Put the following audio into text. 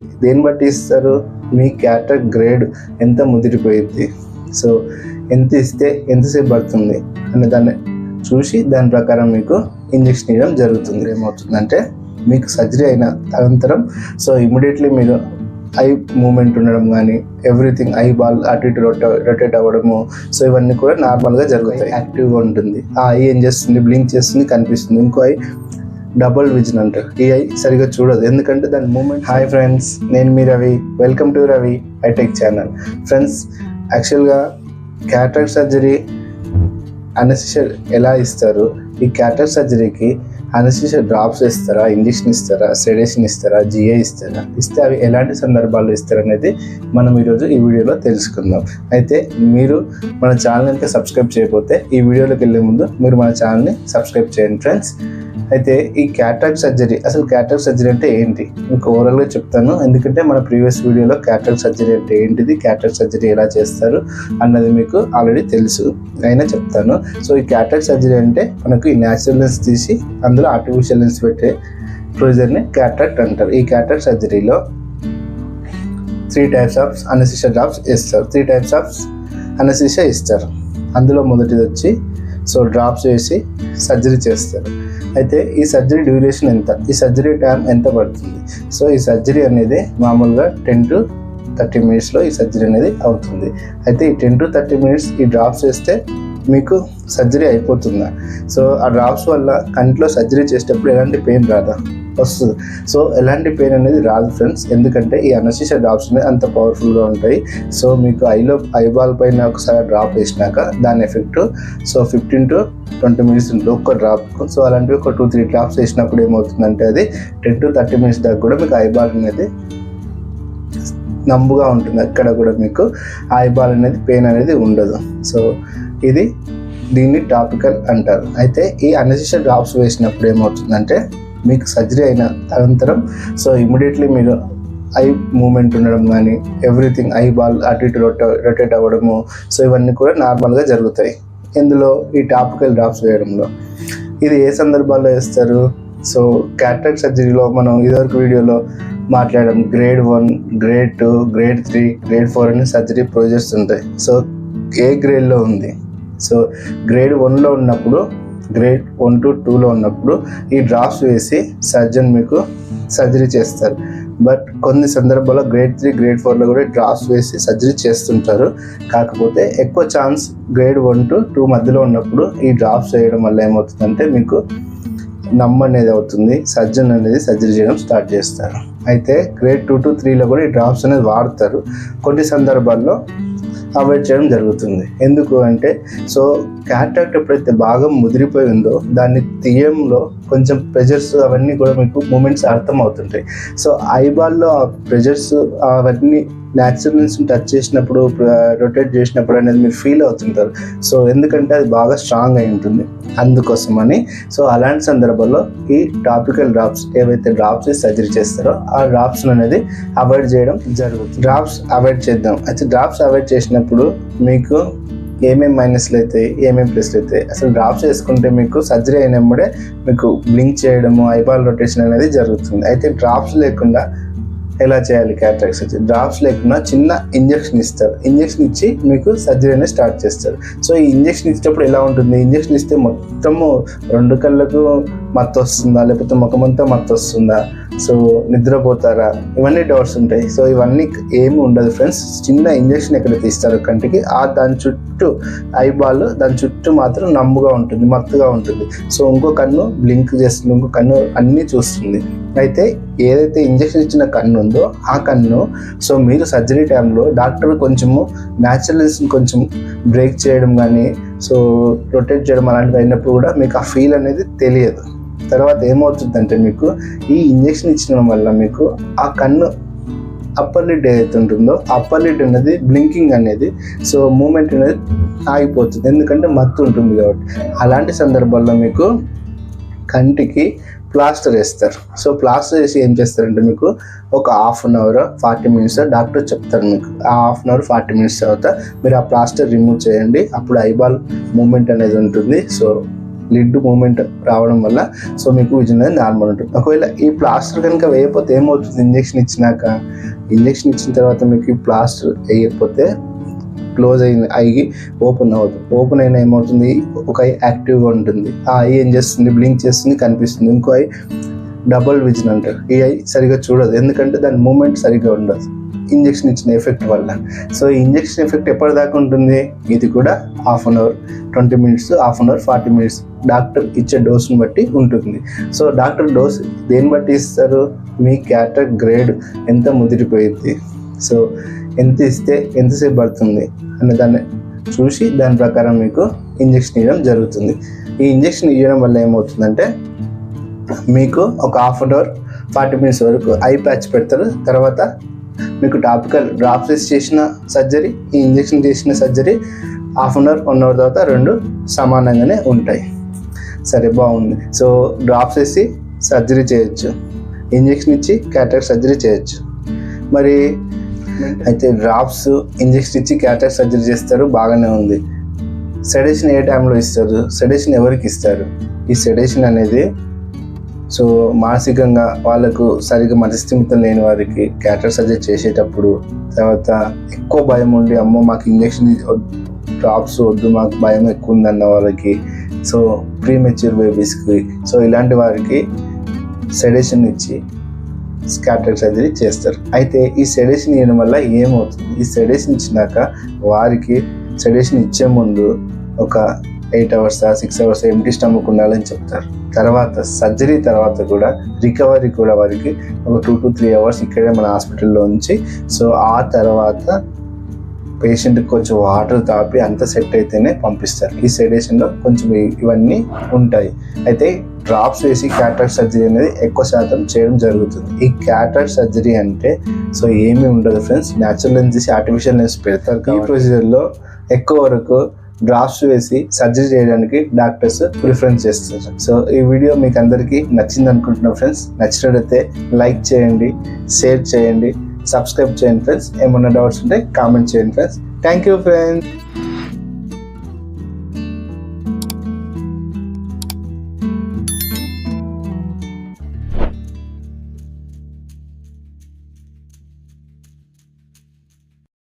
దేన్ని బట్టి ఇస్తారు? మీ క్యాటరాక్ట్ గ్రేడ్ ఎంత ముదిరిపోయింది, సో ఎంత ఇస్తే ఎంతసేపు పడుతుంది అనే దాన్ని చూసి దాని ప్రకారం మీకు ఇంజెక్షన్ ఇవ్వడం జరుగుతుంది. ఏమవుతుందంటే మీకు సర్జరీ అయిన అనంతరం సో ఇమ్మీడియట్లీ మీరు ఐ మూమెంట్ ఉండడం కానీ ఎవ్రీథింగ్ ఐ బాల్ అటు ఇటు రొటేట్ అవ్వడము, సో ఇవన్నీ కూడా నార్మల్గా జరుగుతాయి. యాక్టివ్గా ఉంటుంది. ఆ ఐ ఏం చేస్తుంది? బ్లింక్ చేస్తుంది, కనిపిస్తుంది. ఇంకో ఐ డబుల్ విజన్ అంటారు. ఈ ఐ సరిగా చూడదు, ఎందుకంటే దాని మూమెంట్. హాయ్ ఫ్రెండ్స్, నేను మీ Ravi. Welcome to Ravi hitech channel. Friends, యాక్చువల్గా క్యాటరాక్ట్ సర్జరీ అనెస్థీషియా ఎలా ఇస్తారు? ఈ క్యాటరాక్ట్ సర్జరీకి అనెస్థీషియా డ్రాప్స్ ఇస్తారా, ఇంజెక్షన్ ఇస్తారా, సెడేషన్ ఇస్తారా, జిఐ ఇస్తారా, ఇస్తే అవి ఎలాంటి సందర్భాల్లో ఇస్తారు అనేది మనం ఈరోజు ఈ వీడియోలో తెలుసుకుందాం. అయితే మీరు మన ఛానల్ ఇంకా సబ్స్క్రైబ్ చేయకపోతే ఈ వీడియోలోకి వెళ్ళే ముందు మీరు మన ఛానల్ని సబ్స్క్రైబ్ చేయండి ఫ్రెండ్స్. అయితే ఈ క్యాటరాక్ట్ సర్జరీ, అసలు క్యాటరాక్ట్ సర్జరీ అంటే ఏంటి మీకు ఓవరాల్గా చెప్తాను. ఎందుకంటే మన ప్రీవియస్ వీడియోలో క్యాటరాక్ట్ సర్జరీ అంటే ఏంటిది, క్యాటరాక్ట్ సర్జరీ ఎలా చేస్తారు అన్నది మీకు ఆల్రెడీ తెలుసు, అయినా చెప్తాను. సో ఈ క్యాటరాక్ట్ సర్జరీ అంటే మనకు ఈ న్యాచురల్ లెన్స్ తీసి అందులో ఆర్టిఫిషియల్ లెన్స్ పెట్టే ప్రొసీజర్ని క్యాటరాక్ట్ అంటారు. ఈ క్యాటరాక్ట్ సర్జరీలో 3 types ఆఫ్ అనెస్థీషియా డ్రాప్స్ ఇస్తారు. 3 types ఆఫ్ అనెస్థీషియా ఇస్తారు. అందులో మొదటిది వచ్చి సో డ్రాప్స్ వేసి సర్జరీ చేస్తారు. అయితే ఈ సర్జరీ డ్యూరేషన్ ఎంత, ఈ సర్జరీ టైం ఎంత పడుతుంది? సో ఈ సర్జరీ అనేది మామూలుగా 10 to 30 minutesలో ఈ సర్జరీ అనేది అవుతుంది. అయితే ఈ 10 to 30 minutes ఈ డ్రాప్స్ వేస్తే మీకు సర్జరీ అయిపోతుందా? సో ఆ డ్రాప్స్ వల్ల కంటిలో సర్జరీ చేసేటప్పుడు ఎలాంటి పెయిన్ రాదా? వస్తుంది. సో ఎలాంటి పెయిన్ అనేది రాదు ఫ్రెండ్స్, ఎందుకంటే ఈ అనెస్థీషియా డ్రాప్స్ అనేది అంత పవర్ఫుల్గా ఉంటాయి. సో మీకు ఐబాల్ పైన ఒకసారి డ్రాప్ వేసినాక దాని ఎఫెక్ట్ సో 15 to 20 minutes ఉంటుంది ఒక్క డ్రాప్కు. సో అలాంటివి ఒక 2-3 డ్రాప్స్ వేసినప్పుడు ఏమవుతుందంటే అది 10 to 30 minutes దాకా కూడా మీకు ఐబాల్ అనేది నంబుగా ఉంటుంది. అక్కడ కూడా మీకు ఐబాల్ అనేది పెయిన్ అనేది ఉండదు. సో దీన్ని టాపికల్ అంటారు. అయితే ఈ అనెస్థీషియా డ్రాప్స్ వేసినప్పుడు ఏమవుతుందంటే మీకు సర్జరీ అయిన అనంతరం సో ఇమ్మీడియట్లీ మీరు ఐ మూమెంట్ ఉండడం కానీ ఎవ్రీథింగ్ ఐ బాల్ అటు ఇటు రొటేట్ అవ్వడము, సో ఇవన్నీ కూడా నార్మల్గా జరుగుతాయి ఇందులో ఈ టాపికల్ డ్రాప్స్ వేయడంలో. ఇది ఏ సందర్భాల్లో వేస్తారు? సో క్యాటరాక్ట్ సర్జరీలో మనం ఇదివరకు వీడియోలో మాట్లాడడం గ్రేడ్ 1, గ్రేడ్ 2, గ్రేడ్ 3, గ్రేడ్ 4 అని సర్జరీ ప్రొసీజర్స్ ఉంటాయి. సో ఏ గ్రేడ్లో ఉంది? సో గ్రేడ్ 1లో ఉన్నప్పుడు, గ్రేడ్ 1 to 2లో ఉన్నప్పుడు ఈ డ్రాప్స్ వేసి సర్జన్ మీకు సర్జరీ చేస్తారు. బట్ కొన్ని సందర్భాల్లో గ్రేడ్ 3, గ్రేడ్ 4లో కూడా డ్రాప్స్ వేసి సర్జరీ చేస్తుంటారు. కాకపోతే ఎక్కువ ఛాన్స్ గ్రేడ్ 1 to 2 మధ్యలో ఉన్నప్పుడు ఈ డ్రాప్స్ వేయడం వల్ల ఏమవుతుందంటే మీకు నమ్ము అనేది అవుతుంది, సర్జన్ అనేది సర్జరీ చేయడం స్టార్ట్ చేస్తారు. అయితే గ్రేడ్ 2 to 3లో కూడా ఈ డ్రాప్స్ అనేది వాడతారు. కొన్ని సందర్భాల్లో అవాయిడ్ చేయడం జరుగుతుంది. ఎందుకు అంటే సో క్యాటరాక్ట్ ఎప్పుడైతే బాగా ముదిరిపోయి ఉందో దాన్ని తీయంలో కొంచెం ప్రెజర్స్ అవన్నీ కూడా మీకు మూమెంట్స్ అర్థం అవుతుంటాయి. సో ఐబాల్లో ఆ ప్రెజర్స్ అవన్నీ న్యాచురల్ లెన్స్ టచ్ చేసినప్పుడు రొటేట్ చేసినప్పుడు అనేది మీరు ఫీల్ అవుతుంటారు. సో ఎందుకంటే అది బాగా స్ట్రాంగ్ అయి ఉంటుంది, అందుకోసమని. సో అలాంటి సందర్భాల్లో ఈ టాపికల్ డ్రాప్స్ ఏవైతే డ్రాప్స్ సర్జరీ చేస్తారో ఆ డ్రాప్స్ అనేది అవాయిడ్ చేయడం జరుగుతుంది. డ్రాప్స్ అవాయిడ్ చేద్దాం. అయితే డ్రాప్స్ అవాయిడ్ చేసినప్పుడు మీకు ఏమేమి మైనస్లు అవుతాయి, ఏమేమి ప్లస్లు అవుతాయి? అసలు డ్రాప్స్ వేసుకుంటే మీకు సర్జరీ అయినప్పుడే మీకు బ్లింక్ చేయడము, ఐబాల్ రొటేషన్ అనేది జరుగుతుంది. అయితే డ్రాప్స్ లేకుండా ఎలా చేయాలి క్యాటరాక్ట్ సర్జరీ? డ్రాప్స్ లేకుండా చిన్న ఇంజెక్షన్ ఇస్తారు. ఇంజెక్షన్ ఇచ్చి మీకు సర్జరీ అనేది స్టార్ట్ చేస్తారు. సో ఈ ఇంజెక్షన్ ఇచ్చేటప్పుడు ఎలా ఉంటుంది? ఇంజెక్షన్ ఇస్తే మొత్తము 2 కళ్ళకు మత్తు వస్తుందా, లేకపోతే ముఖమంతా మత్తు వస్తుందా, సో నిద్రపోతారా, ఇవన్నీ డౌట్స్ ఉంటాయి. సో ఇవన్నీ ఏమి ఉండదు ఫ్రెండ్స్. చిన్న ఇంజెక్షన్ ఎక్కడైతే ఇస్తారో కంటికి దాని చుట్టూ ఐబాల్ దాని చుట్టూ మాత్రం నమ్ముగా ఉంటుంది, మత్తుగా ఉంటుంది. సో ఇంకో కన్ను బ్లింక్ చేస్తుంది, ఇంకో కన్ను అన్నీ చూస్తుంది. అయితే ఏదైతే ఇంజెక్షన్ ఇచ్చిన కన్ను ఉందో ఆ కన్ను సో మీరు సర్జరీ టైంలో డాక్టర్ కొంచెము న్యాచురల్ లెన్స్ని కొంచెం బ్రేక్ చేయడం కానీ సో రొటేట్ చేయడం అలాంటివి అయినప్పుడు కూడా మీకు ఆ ఫీల్ అనేది తెలియదు. తర్వాత ఏమవుతుందంటే మీకు ఈ ఇంజెక్షన్ ఇచ్చడం వల్ల మీకు ఆ కన్ను అప్పర్ లిడ్ ఏదైతే ఉంటుందో అప్పర్ లిడ్ అనేది బ్లింకింగ్ అనేది సో మూమెంట్ అనేది ఆగిపోతుంది, ఎందుకంటే మత్తు ఉంటుంది కాబట్టి. అలాంటి సందర్భాల్లో మీకు కంటికి ప్లాస్టర్ వేస్తారు. సో ప్లాస్టర్ వేసి ఏం చేస్తారంటే మీకు ఒక 1/2 hour 40 minutes డాక్టర్ చెప్తారు మీకు. ఆ 1/2 hour 40 minutes తర్వాత మీరు ఆ ప్లాస్టర్ రిమూవ్ చేయండి, అప్పుడు ఐబాల్ మూమెంట్ అనేది ఉంటుంది. సో లిడ్ మూమెంట్ రావడం వల్ల సో మీకు విజన్ అనేది నార్మల్ ఉంటుంది. ఒకవేళ ఈ ప్లాస్టర్ కనుక వేయకపోతే ఏమవుతుంది, ఇంజెక్షన్ ఇచ్చిన తర్వాత మీకు ఈ ప్లాస్టర్ వేయకపోతే క్లోజ్ అయింది ఐకి ఓపెన్ అవ్వదు. ఓపెన్ అయినా ఏమవుతుంది, ఒక ఐ యాక్టివ్గా ఉంటుంది, ఆ ఐ ఏం చేస్తుంది, బ్లింక్ చేస్తుంది, కనిపిస్తుంది. ఇంకో ఐ డబుల్ విజన్ అంటారు. ఈ ఐ సరిగ్గా చూడదు, ఎందుకంటే దాని మూమెంట్ సరిగ్గా ఉండదు ఇంజెక్షన్ ఇచ్చిన ఎఫెక్ట్ వల్ల. సో ఈ ఇంజెక్షన్ ఎఫెక్ట్ ఎప్పటిదాకా ఉంటుంది, ఇది కూడా half an hour, 20 minutes, half an hour, 40 minutes doctor ఇచ్చే డోస్ని బట్టి ఉంటుంది. సో డాక్టర్ డోస్ దేన్ని బట్టి ఇస్తారు, మీ క్యాటరాక్ట్ గ్రేడ్ ఎంత ముదిరిపోయింది, సో ఎంత ఇస్తే ఎంతసేపు పడుతుంది అనే దాన్ని చూసి దాని ప్రకారం మీకు ఇంజెక్షన్ ఇవ్వడం జరుగుతుంది. ఈ ఇంజెక్షన్ ఇవ్వడం వల్ల ఏమవుతుందంటే మీకు ఒక హాఫ్ అన్ అవర్, 40 minutes వరకు ఐ ప్యాచ్ పెడతారు. తర్వాత మీకు టాపికల్ డ్రాప్స్ చేసిన సర్జరీ, ఈ ఇంజెక్షన్ చేసిన surgery half an hour, 1 hour తర్వాత రెండు సమానంగానే ఉంటాయి. సరే, బాగుంది. సో డ్రాప్స్ వేసి సర్జరీ చేయొచ్చు, ఇంజెక్షన్ ఇచ్చి క్యాటరాక్ట్ సర్జరీ చేయొచ్చు. మరి అయితే డ్రాప్స్, ఇంజెక్షన్ ఇచ్చి క్యాటరాక్ట్ సర్జరీ చేస్తారు, బాగానే ఉంది. సెడేషన్ ఏ టైంలో ఇస్తారు, సెడేషన్ ఎవరికి ఇస్తారు? ఈ సెడేషన్ అనేది సో మానసికంగా వాళ్ళకు సరిగ్గా మనస్థిమితం లేని వారికి క్యాటరాక్ట్ సర్జరీ చేసేటప్పుడు, తర్వాత ఎక్కువ భయం ఉండి అమ్మో మాకు ఇంజెక్షన్ డ్రాప్స్ వద్దు మాకు భయం ఎక్కువ ఉందన్న వాళ్ళకి, సో ప్రీమెచ్యూర్ బేబీస్కి, సో ఇలాంటి వారికి సెడేషన్ ఇచ్చి క్యాటరాక్ట్ సర్జరీ చేస్తారు. అయితే ఈ సెడేషన్ ఇవ్వడం వల్ల ఏమవుతుంది, ఈ సెడేషన్ ఇచ్చినాక వారికి సెడేషన్ ఇచ్చే ముందు ఒక 8 hours, 6 hours ఎంటీ స్టమక్ ఉండాలని చెప్తారు. తర్వాత సర్జరీ తర్వాత కూడా రికవరీ కూడా వారికి ఒక 2 to 3 hours ఇక్కడే మన హాస్పిటల్లో ఉంచి, సో ఆ తర్వాత పేషెంట్కి కొంచెం వాటర్ తాపి అంత సెట్ అయితేనే పంపిస్తారు. ఈ సెడేషన్లో కొంచెం ఇవన్నీ ఉంటాయి. అయితే డ్రాప్స్ వేసి క్యాటరాక్ట్ సర్జరీ అనేది ఎక్కువ శాతం చేయడం జరుగుతుంది. ఈ క్యాటరాక్ట్ సర్జరీ అంటే సో ఏమీ ఉండదు ఫ్రెండ్స్, న్యాచురల్ లెన్స్ తీసి ఆర్టిఫిషియల్ లెన్స్ పెడతారు. ఈ ప్రొసీజర్లో ఎక్కువ వరకు డ్రాప్స్ వేసి సర్జరీ చేయడానికి డాక్టర్స్ ప్రిఫరెన్స్ చేస్తారు. సో ఈ వీడియో మీకు అందరికీ నచ్చింది అనుకుంటున్నాం ఫ్రెండ్స్. నచ్చినట్లయితే లైక్ చేయండి, షేర్ చేయండి, సబ్స్క్రైబ్ చేయండి ఫ్రెండ్స్. ఏమన్నా డౌట్స్ ఉంటే కామెంట్ చేయండి ఫ్రెండ్స్. Thank you friends.